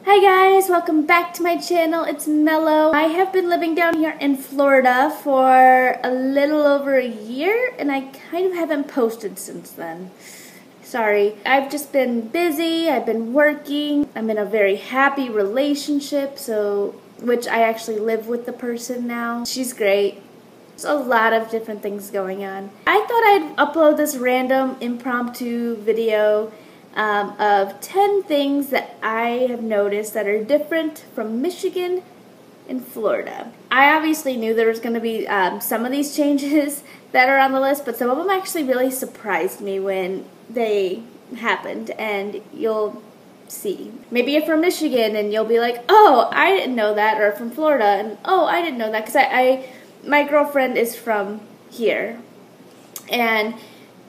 Hi guys, welcome back to my channel. It's Melo. I have been living down here in Florida for a little over a year and I kind of haven't posted since then. Sorry. I've just been busy, I've been working, I'm in a very happy relationship, which I actually live with the person now. She's great. There's a lot of different things going on. I thought I'd upload this random impromptu video of 10 things that I have noticed that are different from Michigan and Florida. I obviously knew there was going to be some of these changes that are on the list, but some of them actually really surprised me when they happened, and you'll see. Maybe you're from Michigan and you'll be like, oh, I didn't know that, or from Florida, and oh, I didn't know that, because my girlfriend is from here, and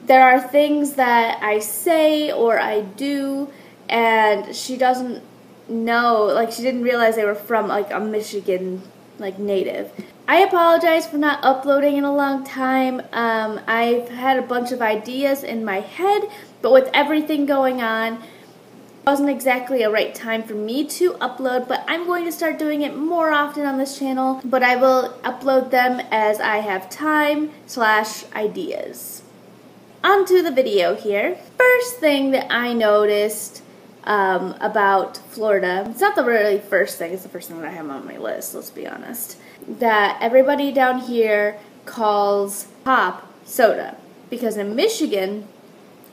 there are things that I say or I do, and she doesn't know, like she didn't realize they were from like a Michigan native. I apologize for not uploading in a long time. I've had a bunch of ideas in my head, but with everything going on, it wasn't exactly a right time for me to upload, but I'm going to start doing it more often on this channel, but I will upload them as I have time/ideas. On to the video here. First thing that I noticed about Florida, it's not the really first thing, it's the first thing that I have on my list, let's be honest, that everybody down here calls pop soda, because in Michigan,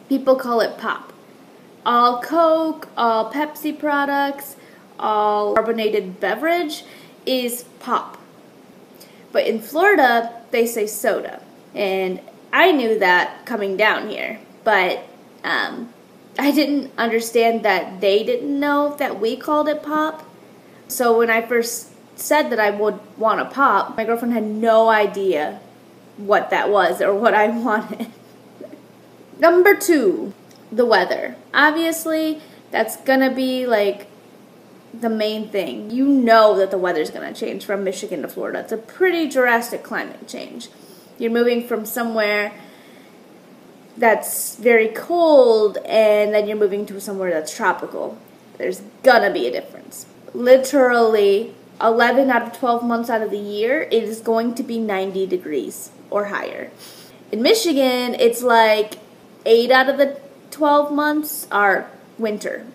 people call it pop. All Coke, all Pepsi products, all carbonated beverage is pop. But in Florida, they say soda, and I knew that coming down here, but I didn't understand that they didn't know that we called it pop. So when I first said that I would want a pop, my girlfriend had no idea what that was or what I wanted. Number 2, the weather. Obviously, that's gonna be like the main thing. You know that the weather's gonna change from Michigan to Florida. It's a pretty drastic climate change. You're moving from somewhere that's very cold, and then you're moving to somewhere that's tropical. There's gonna be a difference. Literally, 11 out of 12 months out of the year, it is going to be 90 degrees or higher. In Michigan, it's like 8 out of the 12 months are winter.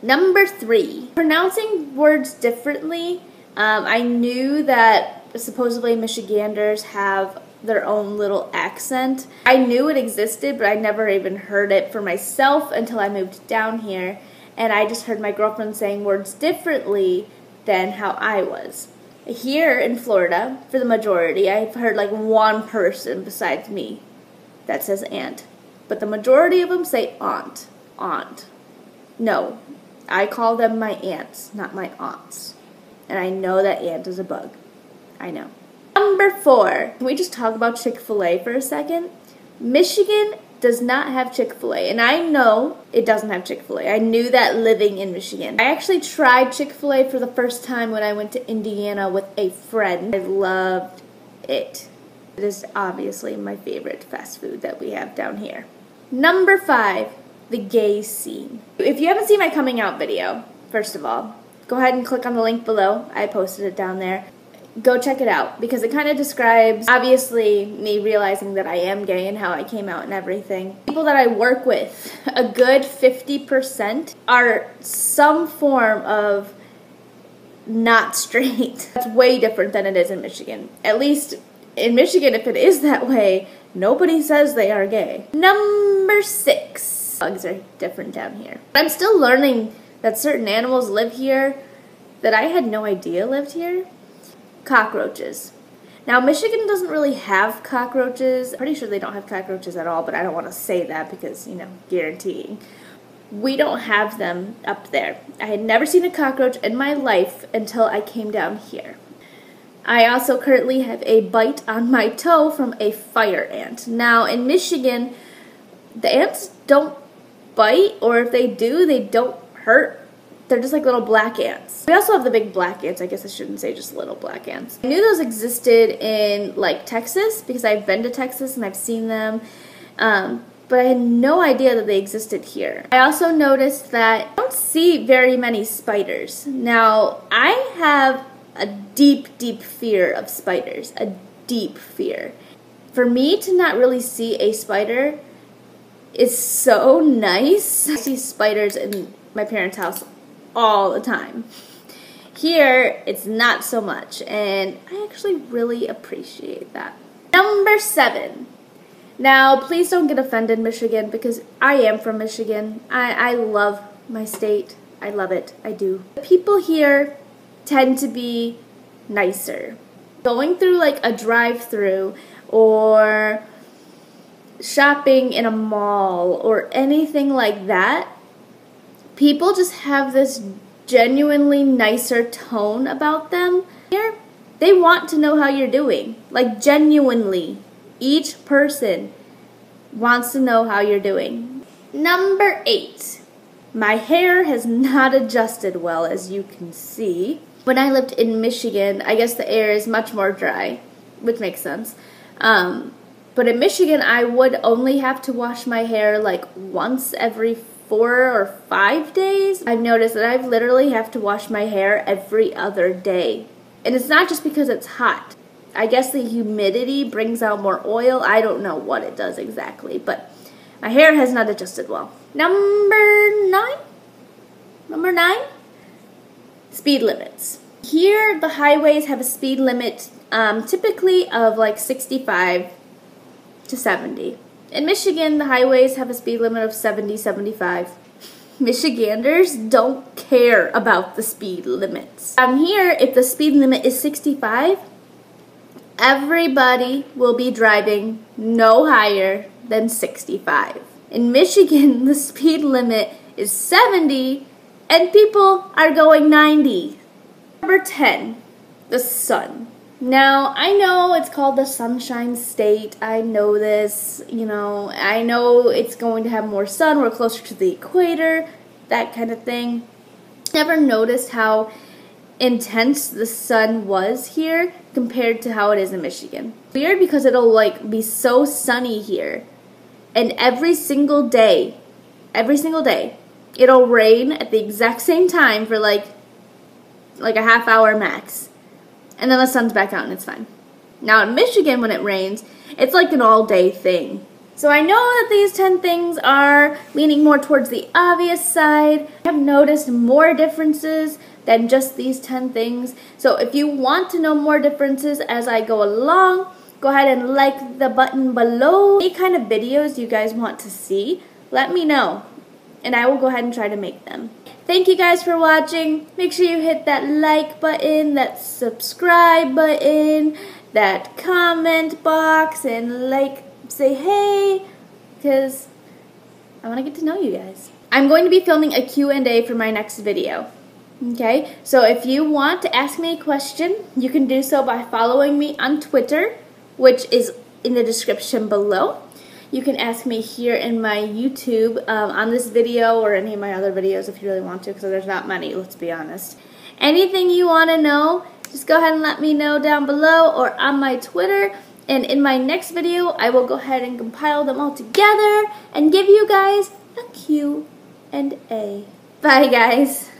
Number 3, pronouncing words differently. I knew that supposedly Michiganders have their own little accent. I knew it existed, but I never even heard it for myself until I moved down here, and I just heard my girlfriend saying words differently than how I was. Here in Florida, for the majority, I've heard like one person besides me that says aunt, but the majority of them say aunt. Aunt. No, I call them my aunts, not my aunts. And I know that aunt is a bug. I know. Number 4, can we just talk about Chick-fil-A for a second? Michigan does not have Chick-fil-A, and I know it doesn't have Chick-fil-A. I knew that living in Michigan. I actually tried Chick-fil-A for the first time when I went to Indiana with a friend. I loved it. It is obviously my favorite fast food that we have down here. Number 5, the gay scene. If you haven't seen my coming out video, first of all, go ahead and click on the link below. I posted it down there. Go check it out, because it kind of describes, obviously, me realizing that I am gay and how I came out and everything. People that I work with, a good 50% are some form of not straight. That's way different than it is in Michigan. At least in Michigan, if it is that way, nobody says they are gay. Number 6. Bugs are different down here. I'm still learning that certain animals live here that I had no idea lived here. Cockroaches. Now, Michigan doesn't really have cockroaches. I'm pretty sure they don't have cockroaches at all, but I don't want to say that because, you know, guaranteeing. We don't have them up there. I had never seen a cockroach in my life until I came down here. I also currently have a bite on my toe from a fire ant. Now, in Michigan, the ants don't bite, or if they do, they don't hurt. They're just like little black ants. We also have the big black ants. I guess I shouldn't say just little black ants. I knew those existed in like Texas, because I've been to Texas and I've seen them. but I had no idea that they existed here. I also noticed that I don't see very many spiders. Now, I have a deep, deep fear of spiders, a deep fear. For me to not really see a spider is so nice. I see spiders in my parents' house all the time. Here, it's not so much, and I actually really appreciate that. Number 7. Now, please don't get offended, Michigan, because I am from Michigan. I love my state. I love it. I do. The people here tend to be nicer. Going through like a drive-through or shopping in a mall or anything like that, people just have this genuinely nicer tone about them. Here, they want to know how you're doing. Like, genuinely. Each person wants to know how you're doing. Number 8. My hair has not adjusted well, as you can see. When I lived in Michigan, I guess the air is much more dry, which makes sense. But in Michigan, I would only have to wash my hair like once every 4 or 5 days. I've noticed that I've literally have to wash my hair every other day. And it's not just because it's hot. I guess the humidity brings out more oil. I don't know what it does exactly, but my hair has not adjusted well. Number 9? Number 9? Speed limits. Here, the highways have a speed limit typically of like 65 to 70. In Michigan, the highways have a speed limit of 70, 75. Michiganders don't care about the speed limits. Here, if the speed limit is 65, everybody will be driving no higher than 65. In Michigan, the speed limit is 70, and people are going 90. Number 10, the sun. Now, I know it's called the Sunshine State. I know this, I know it's going to have more sun. We're closer to the equator, that kind of thing. Never noticed how intense the sun was here compared to how it is in Michigan. Weird because it'll be so sunny here. And every single day, it'll rain at the exact same time for like a half hour max. And then the sun's back out and it's fine. Now in Michigan, when it rains, it's like an all-day thing. So I know that these 10 things are leaning more towards the obvious side. I have noticed more differences than just these 10 things. So if you want to know more differences as I go along, go ahead and like the button below. Any kind of videos you guys want to see, let me know. And I will go ahead and try to make them. Thank you guys for watching. Make sure you hit that like button, that subscribe button, that comment box, and say hey, because I want to get to know you guys. I'm going to be filming a Q&A for my next video. Okay, so if you want to ask me a question, you can do so by following me on Twitter, which is in the description below. You can ask me here in my YouTube on this video or any of my other videos if you really want to, because there's not many, let's be honest. Anything you want to know, just go ahead and let me know down below or on my Twitter. And in my next video, I will go ahead and compile them all together and give you guys a Q&A. Bye, guys.